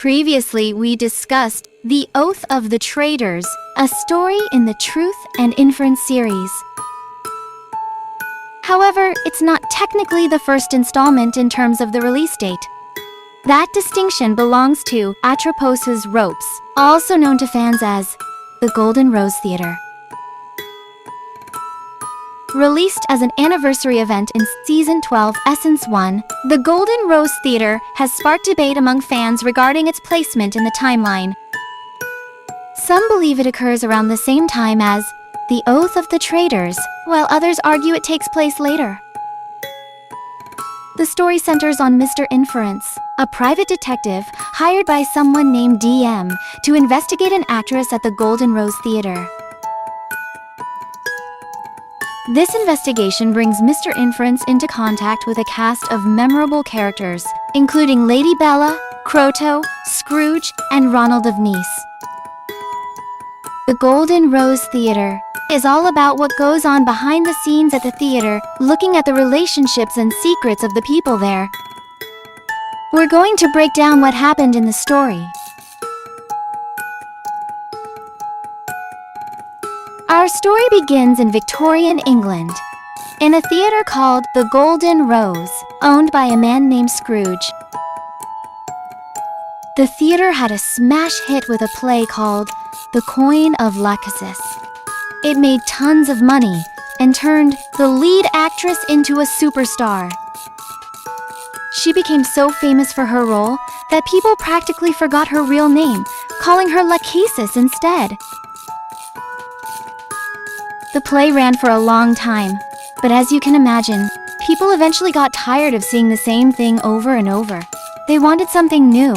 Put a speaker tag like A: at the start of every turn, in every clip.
A: Previously, we discussed The Oath of the Traitors, a story in the Truth and Inference series. However, it's not technically the first installment in terms of the release date. That distinction belongs to Atropos's Ropes, also known to fans as the Golden Rose Theater. Released as an anniversary event in Season 12, Essence 1, the Golden Rose Theater has sparked debate among fans regarding its placement in the timeline. Some believe it occurs around the same time as The Oath of the Traitors, while others argue it takes place later. The story centers on Mr. Inference, a private detective hired by someone named DM to investigate an actress at the Golden Rose Theater. This investigation brings Mr. Inference into contact with a cast of memorable characters, including Lady Bella, Kroto, Scrooge, and Ronald of Nice. The Golden Rose Theater is all about what goes on behind the scenes at the theater, looking at the relationships and secrets of the people there. We're going to break down what happened in the story. Our story begins in Victorian England, in a theater called the Golden Rose, owned by a man named Scrooge. The theater had a smash hit with a play called The Coin of Lachesis. It made tons of money and turned the lead actress into a superstar. She became so famous for her role that people practically forgot her real name, calling her Lachesis instead. The play ran for a long time, but as you can imagine, people eventually got tired of seeing the same thing over and over. They wanted something new.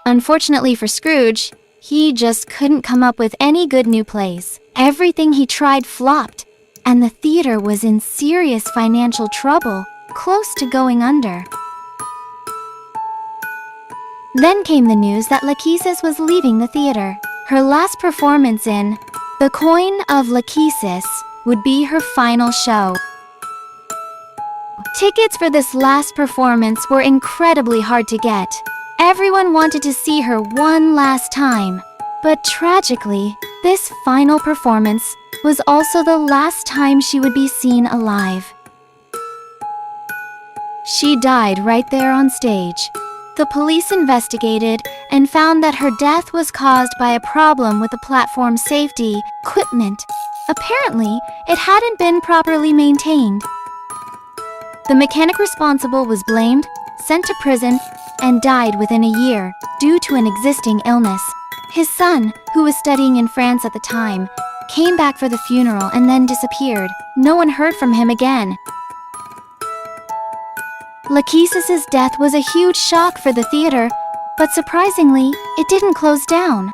A: Unfortunately for Scrooge, he just couldn't come up with any good new plays. Everything he tried flopped, and the theater was in serious financial trouble, close to going under. Then came the news that Lachesis was leaving the theater. Her last performance in The Coin of Lachesis would be her final show. Tickets for this last performance were incredibly hard to get. Everyone wanted to see her one last time. But tragically, this final performance was also the last time she would be seen alive. She died right there on stage. The police investigated and found that her death was caused by a problem with the platform's safety equipment. Apparently, it hadn't been properly maintained. The mechanic responsible was blamed, sent to prison, and died within a year due to an existing illness. His son, who was studying in France at the time, came back for the funeral and then disappeared. No one heard from him again. Lachesis' death was a huge shock for the theater, but surprisingly, it didn't close down.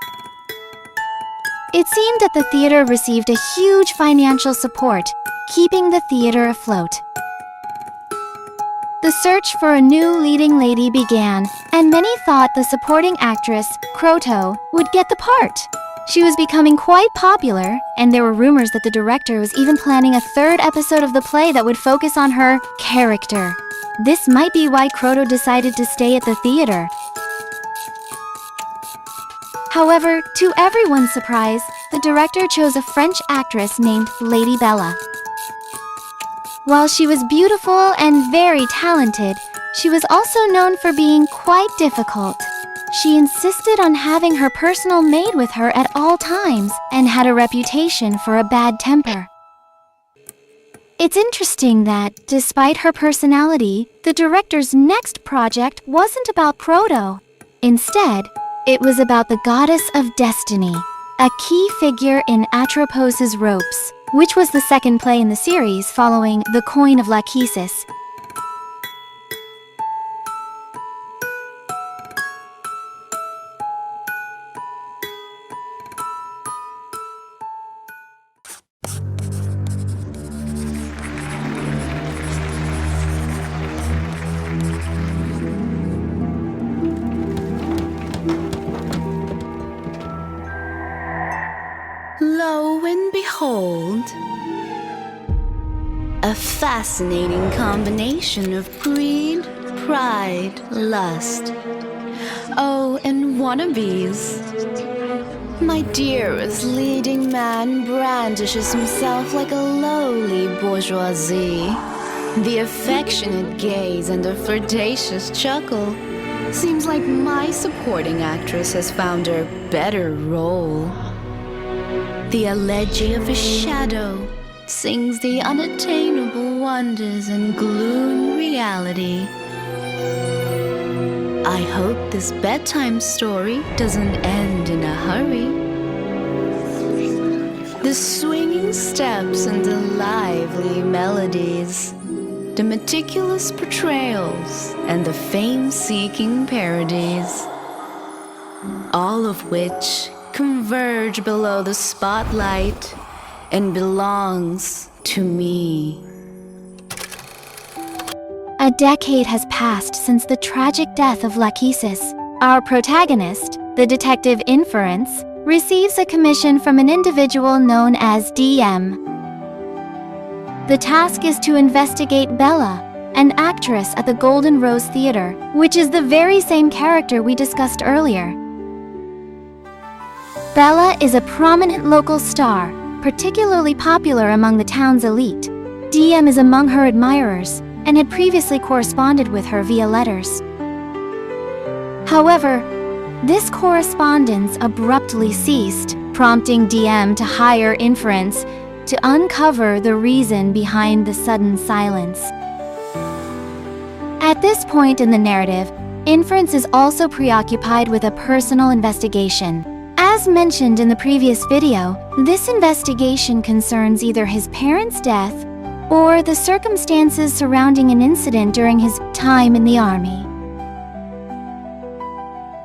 A: It seemed that the theater received a huge financial support, keeping the theater afloat. The search for a new leading lady began, and many thought the supporting actress, Kroto, would get the part. She was becoming quite popular, and there were rumors that the director was even planning a third episode of the play that would focus on her character. This might be why Kroto decided to stay at the theater. However, to everyone's surprise, the director chose a French actress named Lady Bella. While she was beautiful and very talented, she was also known for being quite difficult. She insisted on having her personal maid with her at all times and had a reputation for a bad temper. It's interesting that, despite her personality, the director's next project wasn't about Kroto. Instead, it was about the goddess of destiny, a key figure in Atropos's Ropes, which was the second play in the series following The Coin of Lachesis.
B: Lo and behold, a fascinating combination of greed, pride, lust. Oh, and wannabes. My dearest leading man brandishes himself like a lowly bourgeoisie. The affectionate gaze and the flirtatious chuckle. Seems like my supporting actress has found her better role. The elegy of a shadow sings the unattainable wonders and gloom reality. I hope this bedtime story doesn't end in a hurry. The swinging steps and the lively melodies, the meticulous portrayals and the fame-seeking parodies, all of which converge below the spotlight and belongs to me.
A: A decade has passed since the tragic death of Lachesis. Our protagonist, the detective Inference, receives a commission from an individual known as DM. The task is to investigate Bella, an actress at the Golden Rose Theater, which is the very same character we discussed earlier. Bella is a prominent local star, particularly popular among the town's elite. DM is among her admirers, and had previously corresponded with her via letters. However, this correspondence abruptly ceased, prompting DM to hire Inference to uncover the reason behind the sudden silence. At this point in the narrative, Inference is also preoccupied with a personal investigation. As mentioned in the previous video, this investigation concerns either his parents' death or the circumstances surrounding an incident during his time in the army.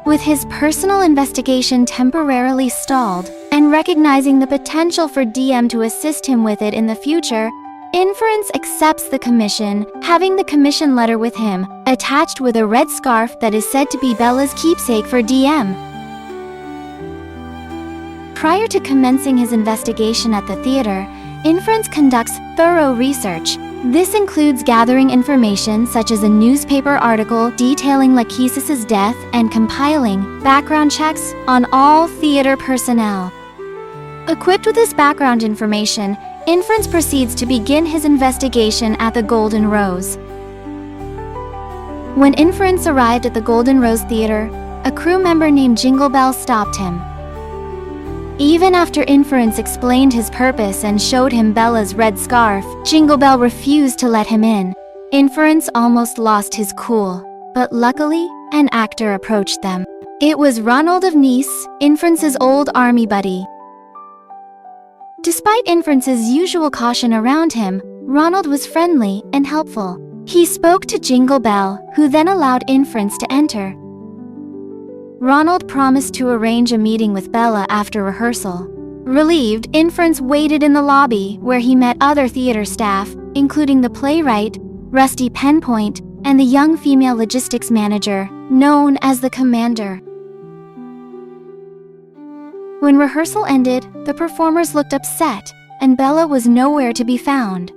A: With his personal investigation temporarily stalled, and recognizing the potential for DM to assist him with it in the future, Inference accepts the commission, having the commission letter with him, attached with a red scarf that is said to be Bella's keepsake for DM. Prior to commencing his investigation at the theater, Inference conducts thorough research. This includes gathering information such as a newspaper article detailing Lachesis' death and compiling background checks on all theater personnel. Equipped with this background information, Inference proceeds to begin his investigation at the Golden Rose. When Inference arrived at the Golden Rose Theater, a crew member named Jingle Bell stopped him. Even after Inference explained his purpose and showed him Bella's red scarf, Jingle Bell refused to let him in. Inference almost lost his cool, but luckily, an actor approached them. It was Ronald of Nice, Inference's old army buddy. Despite Inference's usual caution around him, Ronald was friendly and helpful. He spoke to Jingle Bell, who then allowed Inference to enter. Ronald promised to arrange a meeting with Bella after rehearsal. Relieved, Inference waited in the lobby, where he met other theater staff, including the playwright, Rusty Penpoint, and the young female logistics manager, known as the Commander. When rehearsal ended, the performers looked upset, and Bella was nowhere to be found.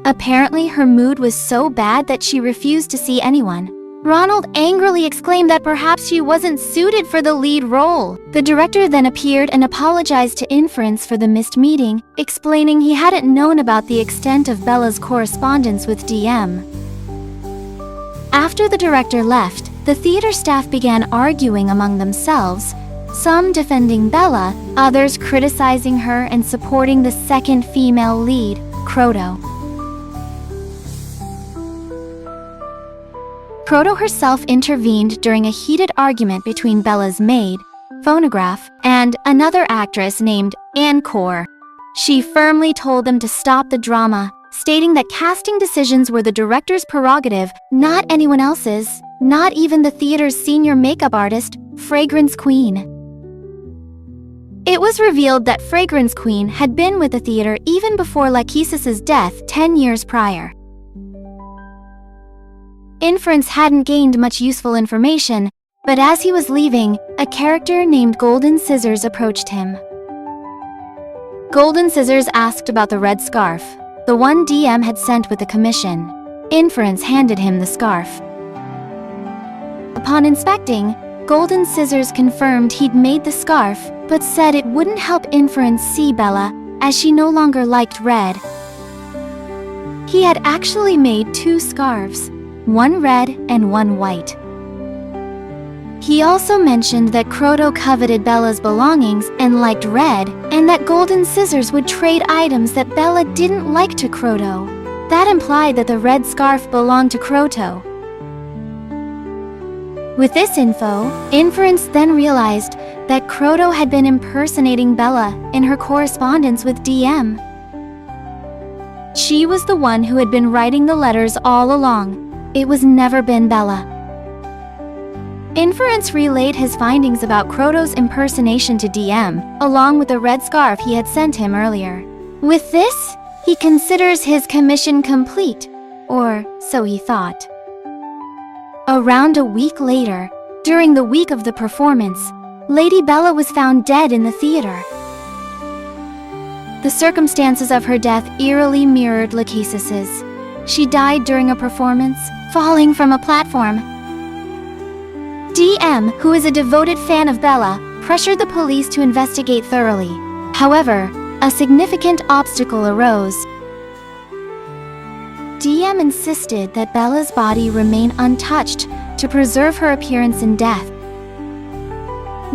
A: Apparently, her mood was so bad that she refused to see anyone. Ronald angrily exclaimed that perhaps she wasn't suited for the lead role. The director then appeared and apologized to Inference for the missed meeting, explaining he hadn't known about the extent of Bella's correspondence with DM. After the director left, the theater staff began arguing among themselves, some defending Bella, others criticizing her and supporting the second female lead, Kroto. Kroto herself intervened during a heated argument between Bella's maid, Phonograph, and another actress named Encore. She firmly told them to stop the drama, stating that casting decisions were the director's prerogative, not anyone else's, not even the theater's senior makeup artist, Fragrance Queen. It was revealed that Fragrance Queen had been with the theater even before Lachesis' death 10 years prior. Inference hadn't gained much useful information, but as he was leaving, a character named Golden Scissors approached him. Golden Scissors asked about the red scarf, the one DM had sent with the commission. Inference handed him the scarf. Upon inspecting, Golden Scissors confirmed he'd made the scarf, but said it wouldn't help Inference see Bella, as she no longer liked red. He had actually made 2 scarves, one red and one white. He also mentioned that Kroto coveted Bella's belongings and liked red, and that Golden Scissors would trade items that Bella didn't like to Kroto. That implied that the red scarf belonged to Kroto. With this info, Inference then realized that Kroto had been impersonating Bella in her correspondence with DM. She was the one who had been writing the letters all along. It was never been Bella. Inference relayed his findings about Kroto's impersonation to DM, along with the red scarf he had sent him earlier. With this, he considers his commission complete, or so he thought. Around a week later, during the week of the performance, Lady Bella was found dead in the theater. The circumstances of her death eerily mirrored Lachesis's. She died during a performance, falling from a platform. DM, who is a devoted fan of Bella, pressured the police to investigate thoroughly. However, a significant obstacle arose. DM insisted that Bella's body remain untouched to preserve her appearance in death.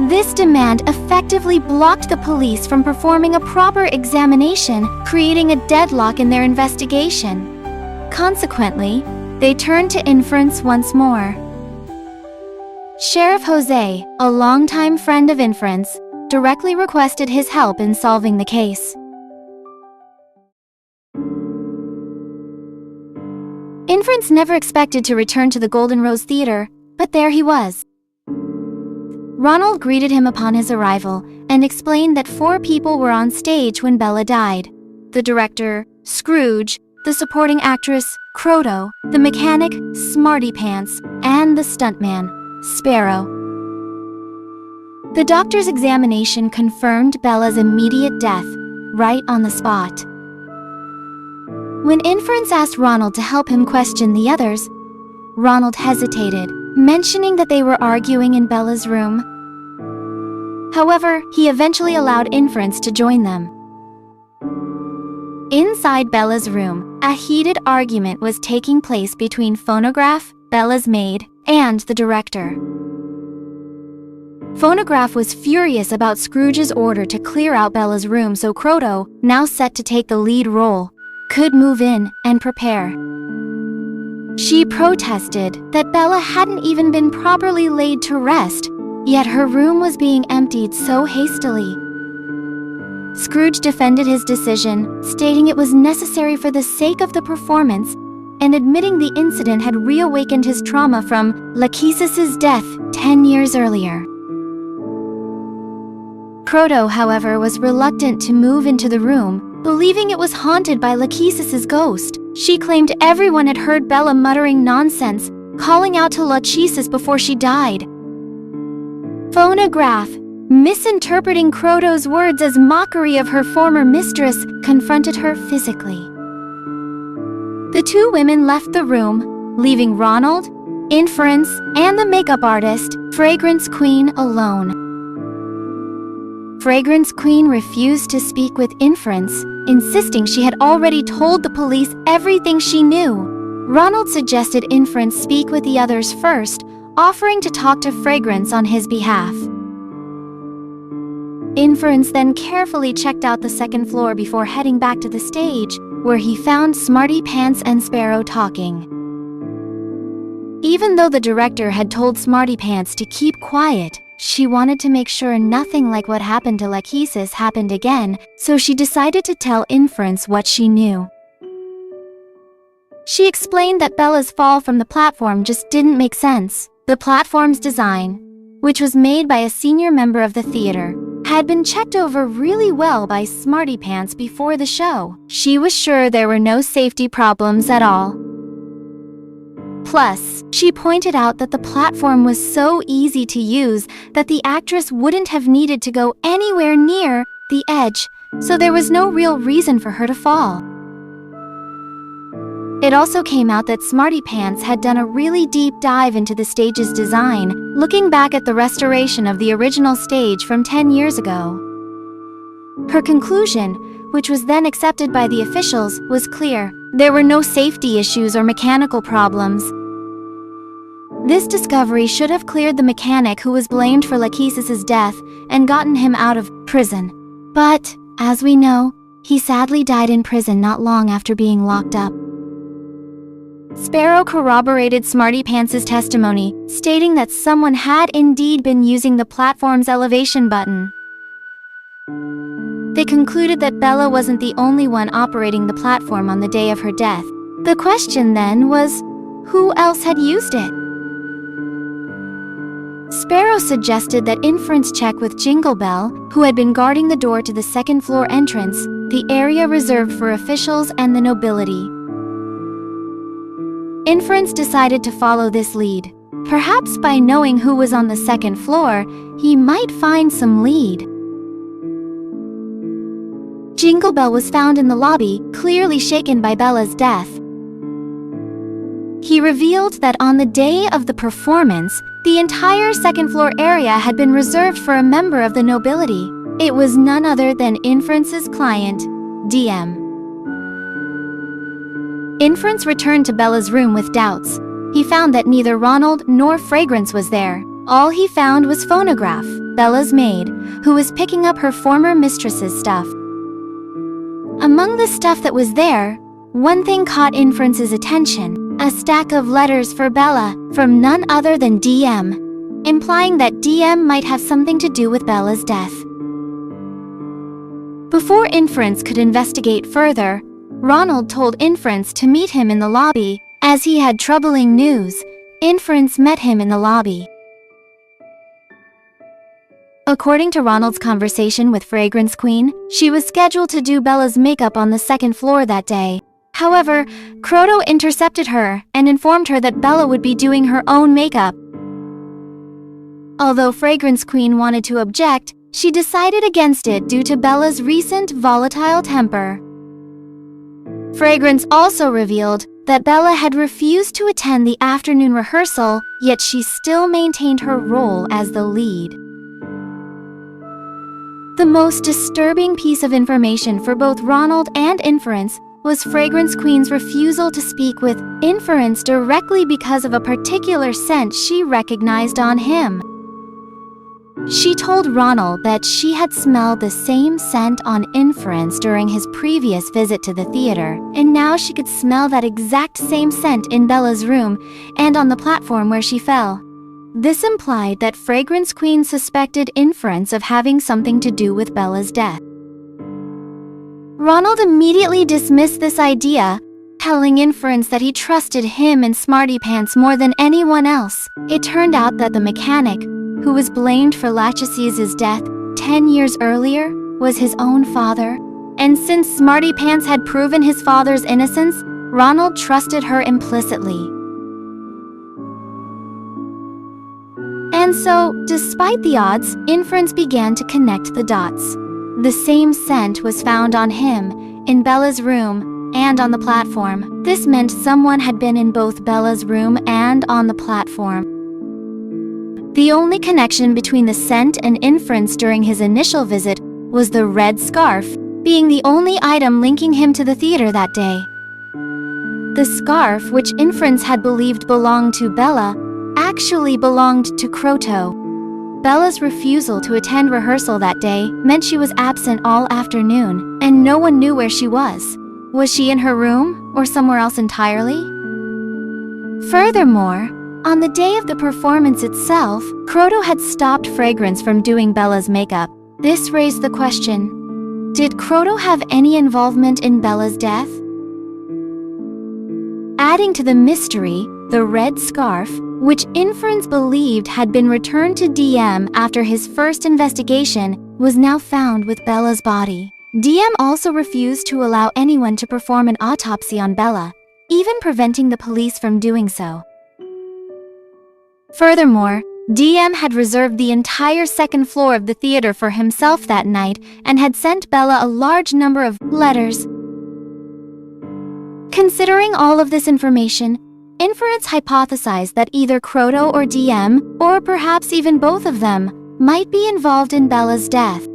A: This demand effectively blocked the police from performing a proper examination, creating a deadlock in their investigation. Consequently, they turned to Inference once more. Sheriff Jose, a longtime friend of Inference, directly requested his help in solving the case. Inference never expected to return to the Golden Rose Theater, but there he was. Ronald greeted him upon his arrival and explained that 4 people were on stage when Bella died. The director, Scrooge, the supporting actress, Kroto, the mechanic, Smarty Pants, and the stuntman, Sparrow. The doctor's examination confirmed Bella's immediate death, right on the spot. When Inference asked Ronald to help him question the others, Ronald hesitated, mentioning that they were arguing in Bella's room. However, he eventually allowed Inference to join them. Inside Bella's room, a heated argument was taking place between Phonograph, Bella's maid, and the director. Phonograph was furious about Scrooge's order to clear out Bella's room so Kroto, now set to take the lead role, could move in and prepare. She protested that Bella hadn't even been properly laid to rest, yet her room was being emptied so hastily. Scrooge defended his decision, stating it was necessary for the sake of the performance, and admitting the incident had reawakened his trauma from Lachesis's death 10 years earlier. Kroto, however, was reluctant to move into the room, believing it was haunted by Lachesis's ghost. She claimed everyone had heard Bella muttering nonsense, calling out to Lachesis before she died. Phonograph, misinterpreting Kroto's words as mockery of her former mistress, confronted her physically. The 2 women left the room, leaving Ronald, Inference, and the makeup artist, Fragrance Queen, alone. Fragrance Queen refused to speak with Inference, insisting she had already told the police everything she knew. Ronald suggested Inference speak with the others first, offering to talk to Fragrance on his behalf. Inference then carefully checked out the second floor before heading back to the stage, where he found Smarty Pants and Sparrow talking. Even though the director had told Smarty Pants to keep quiet, she wanted to make sure nothing like what happened to Lachesis happened again, so she decided to tell Inference what she knew. She explained that Bella's fall from the platform just didn't make sense. The platform's design, which was made by a senior member of the theater, had been checked over really well by Smarty Pants before the show. She was sure there were no safety problems at all. Plus, she pointed out that the platform was so easy to use that the actress wouldn't have needed to go anywhere near the edge, so there was no real reason for her to fall. It also came out that Smarty Pants had done a really deep dive into the stage's design, looking back at the restoration of the original stage from 10 years ago. Her conclusion, which was then accepted by the officials, was clear. There were no safety issues or mechanical problems. This discovery should have cleared the mechanic who was blamed for Lachesis' death and gotten him out of prison. But, as we know, he sadly died in prison not long after being locked up. Sparrow corroborated Smarty Pants' testimony, stating that someone had indeed been using the platform's elevation button. They concluded that Bella wasn't the only one operating the platform on the day of her death. The question then was, who else had used it? Sparrow suggested that Inference check with Jingle Bell, who had been guarding the door to the second-floor entrance, the area reserved for officials and the nobility. Inference decided to follow this lead. Perhaps by knowing who was on the second floor, he might find some lead. Jingle Bell was found in the lobby, clearly shaken by Bella's death. He revealed that on the day of the performance, the entire second-floor area had been reserved for a member of the nobility. It was none other than Inference's client, DM. Inference returned to Bella's room with doubts. He found that neither Ronald nor Fragrance was there. All he found was Phonograph, Bella's maid, who was picking up her former mistress's stuff. Among the stuff that was there, one thing caught Inference's attention: a stack of letters for Bella from none other than DM, implying that DM might have something to do with Bella's death. Before Inference could investigate further, Ronald told Inference to meet him in the lobby. As he had troubling news, Inference met him in the lobby. According to Ronald's conversation with Fragrance Queen, she was scheduled to do Bella's makeup on the second floor that day. However, Kroto intercepted her and informed her that Bella would be doing her own makeup. Although Fragrance Queen wanted to object, she decided against it due to Bella's recent volatile temper. Fragrance also revealed that Bella had refused to attend the afternoon rehearsal, yet she still maintained her role as the lead. The most disturbing piece of information for both Ronald and Inference was Fragrance Queen's refusal to speak with Inference directly because of a particular scent she recognized on him. She told Ronald that she had smelled the same scent on Inference during his previous visit to the theater, and now she could smell that exact same scent in Bella's room and on the platform where she fell. This implied that Fragrance Queen suspected Inference of having something to do with Bella's death. Ronald immediately dismissed this idea, telling Inference that he trusted him and Smarty Pants more than anyone else. It turned out that the mechanic, who was blamed for Lachesis' death 10 years earlier, was his own father. And since Smarty Pants had proven his father's innocence, Ronald trusted her implicitly. And so, despite the odds, Inference began to connect the dots. The same scent was found on him, in Bella's room, and on the platform. This meant someone had been in both Bella's room and on the platform. The only connection between the scent and Inference during his initial visit was the red scarf, being the only item linking him to the theater that day. The scarf, which Inference had believed belonged to Bella, actually belonged to Kroto. Bella's refusal to attend rehearsal that day meant she was absent all afternoon, and no one knew where she was. Was she in her room, or somewhere else entirely? Furthermore, on the day of the performance itself, Kroto had stopped Fragrance from doing Bella's makeup. This raised the question, did Kroto have any involvement in Bella's death? Adding to the mystery, the red scarf, which Inference believed had been returned to DM after his first investigation, was now found with Bella's body. DM also refused to allow anyone to perform an autopsy on Bella, even preventing the police from doing so. Furthermore, DM had reserved the entire second floor of the theater for himself that night and had sent Bella a large number of letters Considering all of this information, Inference hypothesized that either Kroto or DM, or perhaps even both of them, might be involved in Bella's death.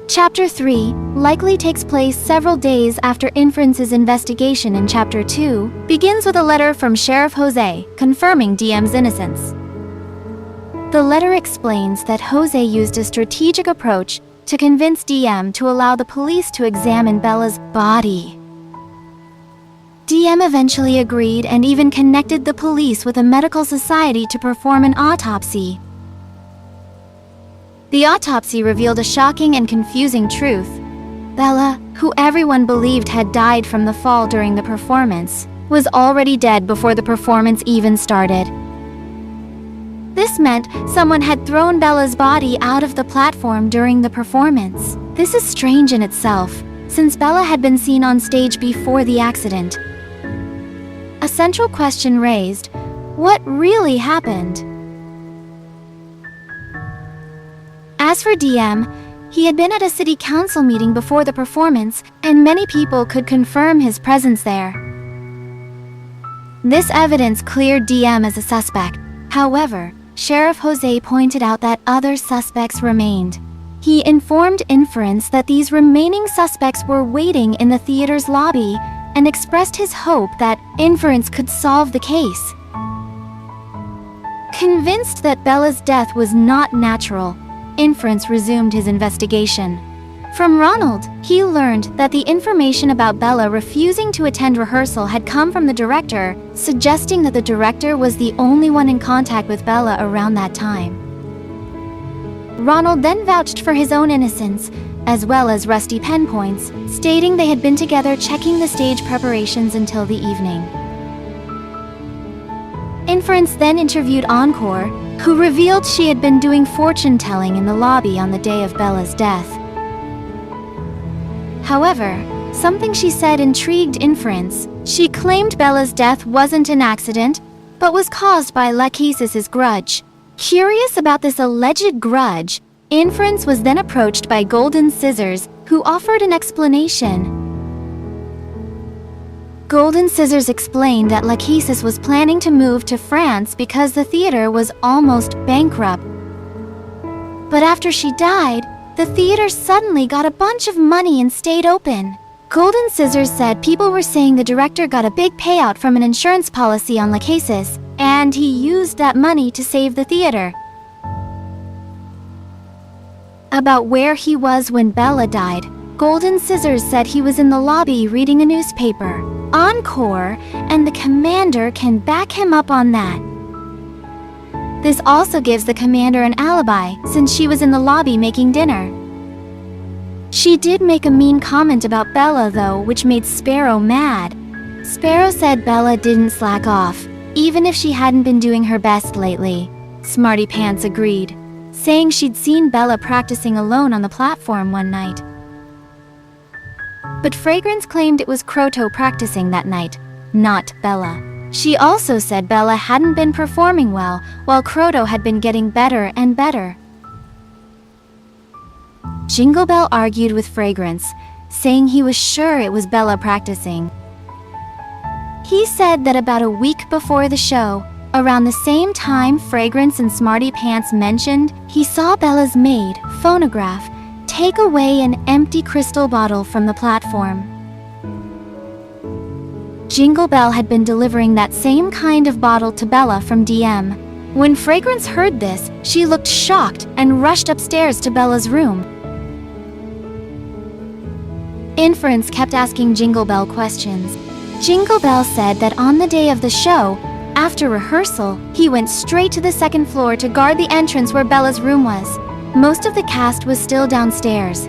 A: Chapter 3 likely takes place several days after Inference's investigation, and Chapter 2 begins with a letter from Sheriff Jose confirming DM's innocence. The letter explains that Jose used a strategic approach to convince DM to allow the police to examine Bella's body. DM eventually agreed and even connected the police with a medical society to perform an autopsy. The autopsy revealed a shocking and confusing truth. Bella, who everyone believed had died from the fall during the performance, was already dead before the performance even started. This meant someone had thrown Bella's body out of the platform during the performance. This is strange in itself, since Bella had been seen on stage before the accident. A central question raised: what really happened? As for DM, he had been at a city council meeting before the performance, and many people could confirm his presence there. This evidence cleared DM as a suspect. However, Sheriff Jose pointed out that other suspects remained. He informed Inference that these remaining suspects were waiting in the theater's lobby and expressed his hope that Inference could solve the case. Convinced that Bella's death was not natural, Inference resumed his investigation. From Ronald, he learned that the information about Bella refusing to attend rehearsal had come from the director, suggesting that the director was the only one in contact with Bella around that time. Ronald then vouched for his own innocence, as well as Rusty pen points, stating they had been together checking the stage preparations until the evening. Inference then interviewed Encore, who revealed she had been doing fortune-telling in the lobby on the day of Bella's death. However, something she said intrigued Inference. She claimed Bella's death wasn't an accident, but was caused by Lachesis' grudge. Curious about this alleged grudge, Inference was then approached by Golden Scissors, who offered an explanation. Golden Scissors explained that Lachesis was planning to move to France because the theater was almost bankrupt. But after she died, the theater suddenly got a bunch of money and stayed open. Golden Scissors said people were saying the director got a big payout from an insurance policy on Lachesis, and he used that money to save the theater. About where he was when Bella died, Golden Scissors said he was in the lobby reading a newspaper. Encore and the commander can back him up on that. This also gives the commander an alibi, since she was in the lobby making dinner. She did make a mean comment about Bella though, which made Sparrow mad. Sparrow said Bella didn't slack off, even if she hadn't been doing her best lately. Smarty Pants agreed, saying she'd seen Bella practicing alone on the platform one night. But Fragrance claimed it was Kroto practicing that night, not Bella. She also said Bella hadn't been performing well, while Kroto had been getting better and better. Jingle Bell argued with Fragrance, saying he was sure it was Bella practicing. He said that about a week before the show, around the same time Fragrance and Smarty Pants mentioned, he saw Bella's maid, Phonograph, take away an empty crystal bottle from the platform. Jingle Bell had been delivering that same kind of bottle to Bella from DM. When Fragrance heard this, she looked shocked and rushed upstairs to Bella's room. Inference kept asking Jingle Bell questions. Jingle Bell said that on the day of the show, after rehearsal, he went straight to the second floor to guard the entrance where Bella's room was. Most of the cast was still downstairs.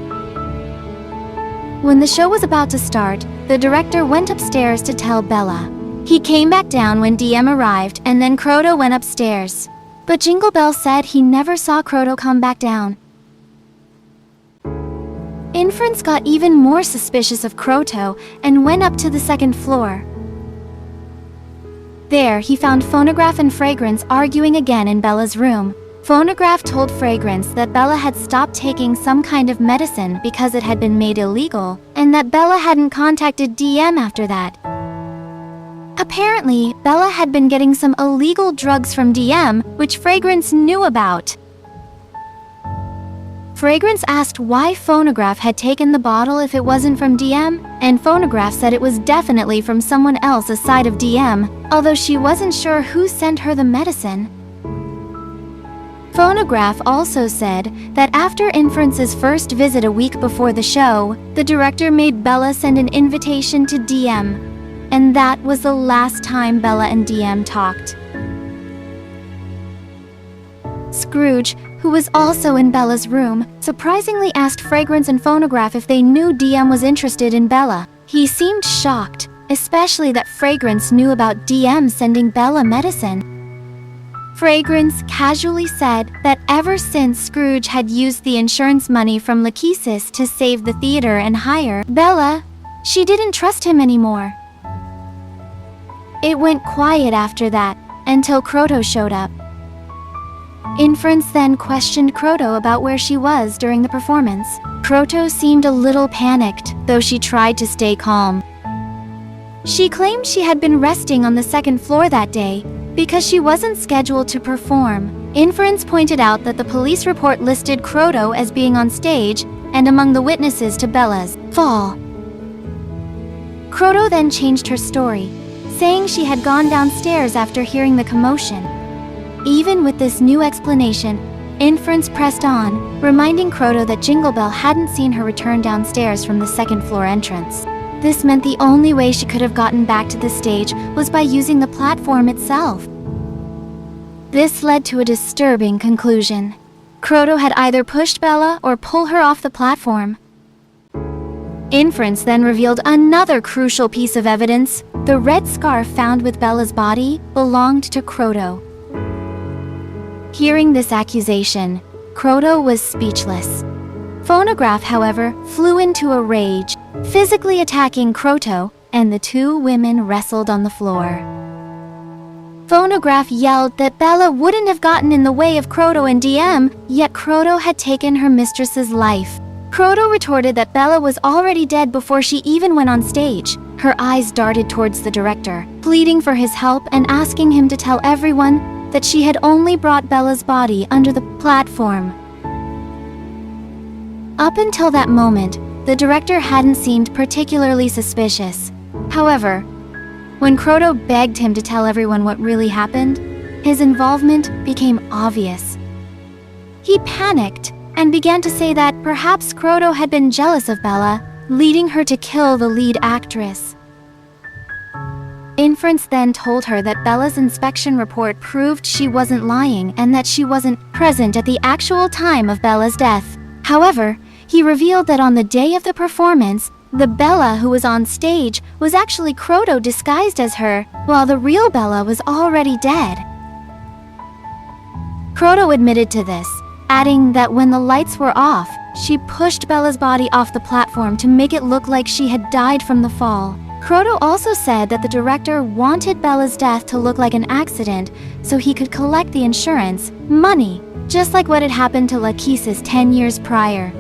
A: When the show was about to start, the director went upstairs to tell Bella. He came back down when DM arrived, and then Kroto went upstairs. But Jingle Bell said he never saw Kroto come back down. Inference got even more suspicious of Kroto and went up to the second floor. There, he found Phonograph and Fragrance arguing again in Bella's room. Phonograph told Fragrance that Bella had stopped taking some kind of medicine because it had been made illegal, and that Bella hadn't contacted DM after that. Apparently, Bella had been getting some illegal drugs from DM, which Fragrance knew about. Fragrance asked why Phonograph had taken the bottle if it wasn't from DM, and Phonograph said it was definitely from someone else aside of DM, although she wasn't sure who sent her the medicine. Phonograph also said that after Inference's first visit a week before the show, the director made Bella send an invitation to DM, and that was the last time Bella and DM talked. Scrooge, who was also in Bella's room, surprisingly asked Fragrance and Phonograph if they knew DM was interested in Bella. He seemed shocked, especially that Fragrance knew about DM sending Bella medicine. Fragrance casually said that ever since Scrooge had used the insurance money from Lachesis to save the theater and hire Bella, she didn't trust him anymore. It went quiet after that, until Kroto showed up. Inference then questioned Kroto about where she was during the performance. Kroto seemed a little panicked, though she tried to stay calm. She claimed she had been resting on the second floor that day, because she wasn't scheduled to perform. Inference pointed out that the police report listed Kroto as being on stage and among the witnesses to Bella's fall. Kroto then changed her story, saying she had gone downstairs after hearing the commotion. Even with this new explanation, Inference pressed on, reminding Kroto that Jingle Bell hadn't seen her return downstairs from the second floor entrance. This meant the only way she could have gotten back to the stage was by using the platform itself. This led to a disturbing conclusion. Kroto had either pushed Bella or pulled her off the platform. Inference then revealed another crucial piece of evidence. The red scarf found with Bella's body belonged to Kroto. Hearing this accusation, Kroto was speechless. Phonograph, however, flew into a rage, physically attacking Kroto, and the two women wrestled on the floor. Phonograph yelled that Bella wouldn't have gotten in the way of Kroto and DM, yet Kroto had taken her mistress's life. Kroto retorted that Bella was already dead before she even went on stage. Her eyes darted towards the director, pleading for his help and asking him to tell everyone that she had only brought Bella's body under the platform. Up until that moment, the director hadn't seemed particularly suspicious. However, when Kroto begged him to tell everyone what really happened, his involvement became obvious. He panicked and began to say that perhaps Kroto had been jealous of Bella, leading her to kill the lead actress. Inference then told her that Bella's inspection report proved she wasn't lying and that she wasn't present at the actual time of Bella's death. However, he revealed that on the day of the performance, the Bella who was on stage was actually Kroto disguised as her, while the real Bella was already dead. Kroto admitted to this, adding that when the lights were off, she pushed Bella's body off the platform to make it look like she had died from the fall. Kroto also said that the director wanted Bella's death to look like an accident so he could collect the insurance money, just like what had happened to Lachesis 10 years prior.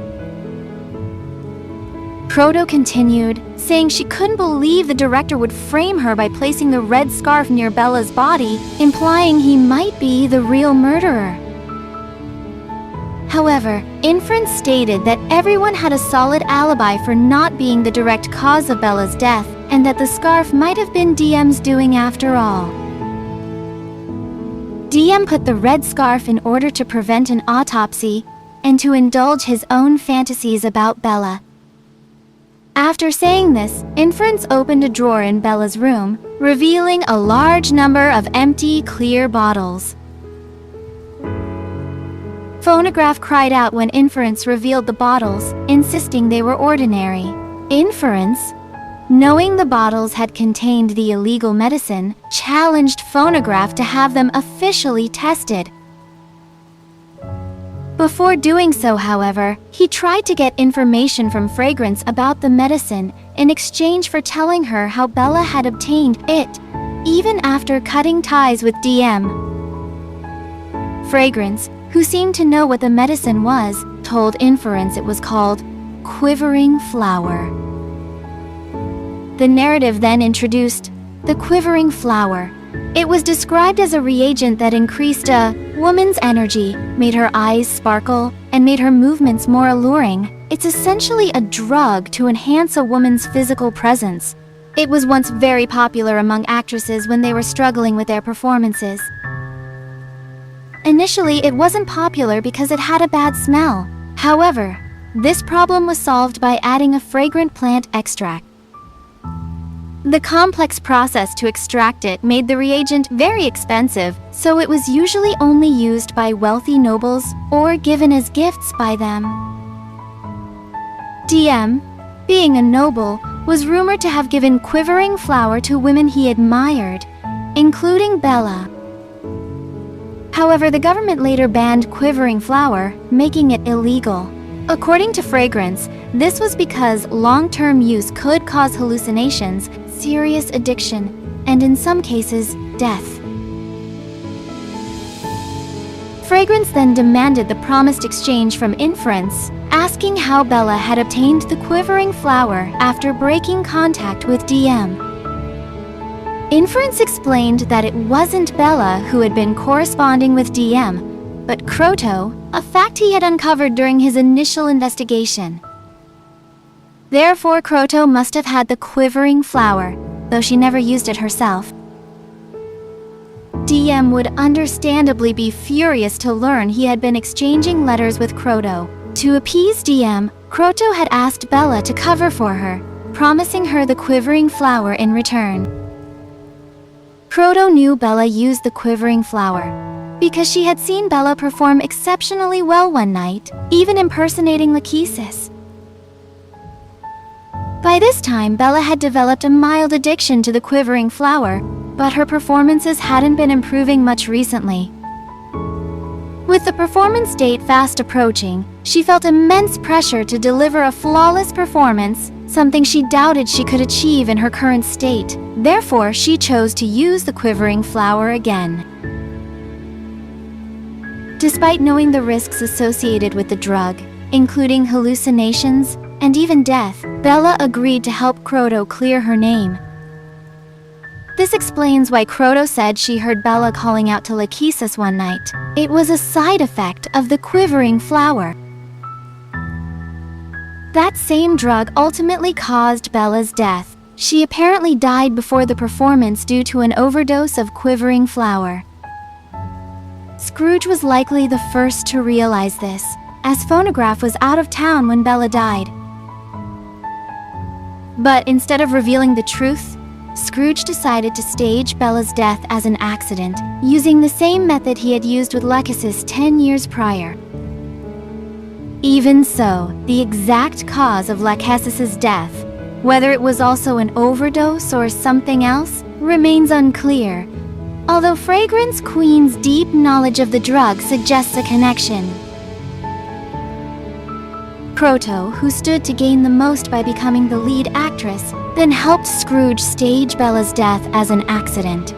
A: Kroto continued, saying she couldn't believe the director would frame her by placing the red scarf near Bella's body, implying he might be the real murderer. However, Inference stated that everyone had a solid alibi for not being the direct cause of Bella's death, and that the scarf might have been DM's doing after all. DM put the red scarf in order to prevent an autopsy and to indulge his own fantasies about Bella. After saying this, Inference opened a drawer in Bella's room, revealing a large number of empty, clear bottles. Phonograph cried out when Inference revealed the bottles, insisting they were ordinary. Inference, knowing the bottles had contained the illegal medicine, challenged Phonograph to have them officially tested. Before doing so, however, he tried to get information from Fragrance about the medicine in exchange for telling her how Bella had obtained it, even after cutting ties with DM. Fragrance, who seemed to know what the medicine was, told Inference it was called Quivering Flower. The narrative then introduced the Quivering Flower. It was described as a reagent that increased a woman's energy, made her eyes sparkle, and made her movements more alluring. It's essentially a drug to enhance a woman's physical presence. It was once very popular among actresses when they were struggling with their performances. Initially, it wasn't popular because it had a bad smell. However, this problem was solved by adding a fragrant plant extract. The complex process to extract it made the reagent very expensive, so it was usually only used by wealthy nobles or given as gifts by them. DM, being a noble, was rumored to have given quivering flower to women he admired, including Bella. However, the government later banned quivering flower, making it illegal. According to Fragrance, this was because long-term use could cause hallucinations, serious addiction, and in some cases, death. Fragrance then demanded the promised exchange from Inference, asking how Bella had obtained the quivering flower after breaking contact with DM. Inference explained that it wasn't Bella who had been corresponding with DM, but Kroto, a fact he had uncovered during his initial investigation. Therefore, Kroto must have had the quivering flower, though she never used it herself. DM would understandably be furious to learn he had been exchanging letters with Kroto. To appease DM, Kroto had asked Bella to cover for her, promising her the quivering flower in return. Kroto knew Bella used the quivering flower because she had seen Bella perform exceptionally well one night, even impersonating Lachesis. By this time, Bella had developed a mild addiction to the quivering flower, but her performances hadn't been improving much recently. With the performance date fast approaching, she felt immense pressure to deliver a flawless performance, something she doubted she could achieve in her current state. Therefore, she chose to use the quivering flower again. Despite knowing the risks associated with the drug, including hallucinations and even death, Bella agreed to help Kroto clear her name. This explains why Kroto said she heard Bella calling out to Lachesis one night. It was a side effect of the quivering flower. That same drug ultimately caused Bella's death. She apparently died before the performance due to an overdose of quivering flower. Scrooge was likely the first to realize this, as Phonograph was out of town when Bella died. But instead of revealing the truth, Scrooge decided to stage Bella's death as an accident, using the same method he had used with Lachesis 10 years prior. Even so, the exact cause of Lachesis' death, whether it was also an overdose or something else, remains unclear, although Fragrance Queen's deep knowledge of the drug suggests a connection. Kroto, who stood to gain the most by becoming the lead actress, then helped Scrooge stage Bella's death as an accident.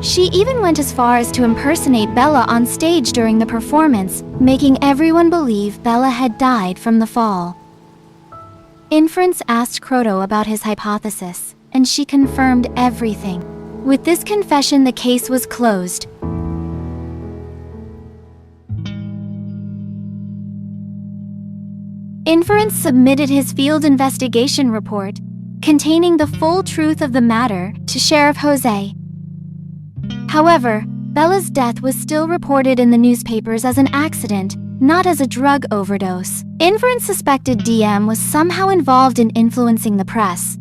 A: She even went as far as to impersonate Bella on stage during the performance, making everyone believe Bella had died from the fall. Inference asked Kroto about his hypothesis, and she confirmed everything. With this confession, the case was closed. Inference submitted his field investigation report, containing the full truth of the matter, to Sheriff Jose. However, Bella's death was still reported in the newspapers as an accident, not as a drug overdose. Inference suspected DM was somehow involved in influencing the press.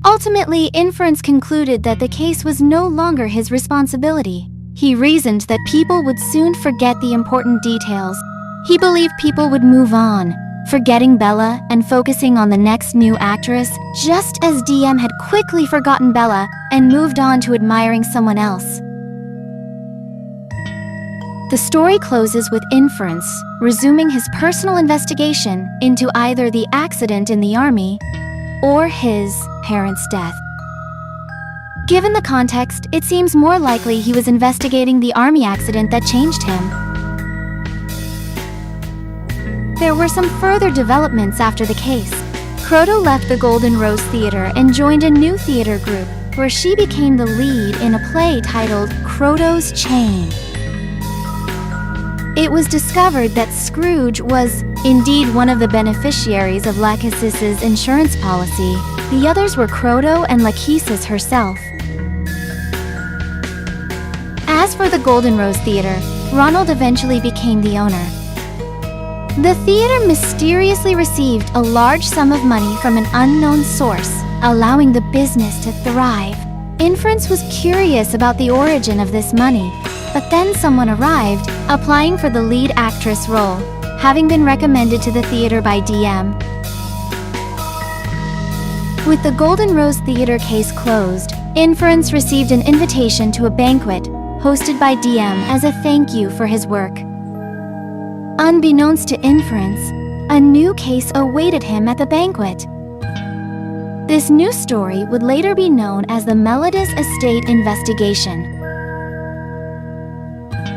A: Ultimately, Inference concluded that the case was no longer his responsibility. He reasoned that people would soon forget the important details. He believed people would move on, forgetting Bella and focusing on the next new actress, just as DM had quickly forgotten Bella and moved on to admiring someone else. The story closes with Inference resuming his personal investigation into either the accident in the army or his parents' death. Given the context, it seems more likely he was investigating the army accident that changed him. There were some further developments after the case. Kroto left the Golden Rose Theater and joined a new theater group, where she became the lead in a play titled Kroto's Chain. It was discovered that Scrooge was indeed one of the beneficiaries of Lachesis' insurance policy. The others were Kroto and Lachesis herself. As for the Golden Rose Theater, Ronald eventually became the owner. The theater mysteriously received a large sum of money from an unknown source, allowing the business to thrive. Inference was curious about the origin of this money, but then someone arrived, applying for the lead actress role, having been recommended to the theater by DM. With the Golden Rose Theater case closed, Inference received an invitation to a banquet, hosted by DM as a thank you for his work. Unbeknownst to Inference, a new case awaited him at the banquet. This new story would later be known as the Melodis Estate Investigation.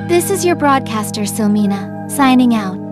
A: This is your broadcaster, Silmina, signing out.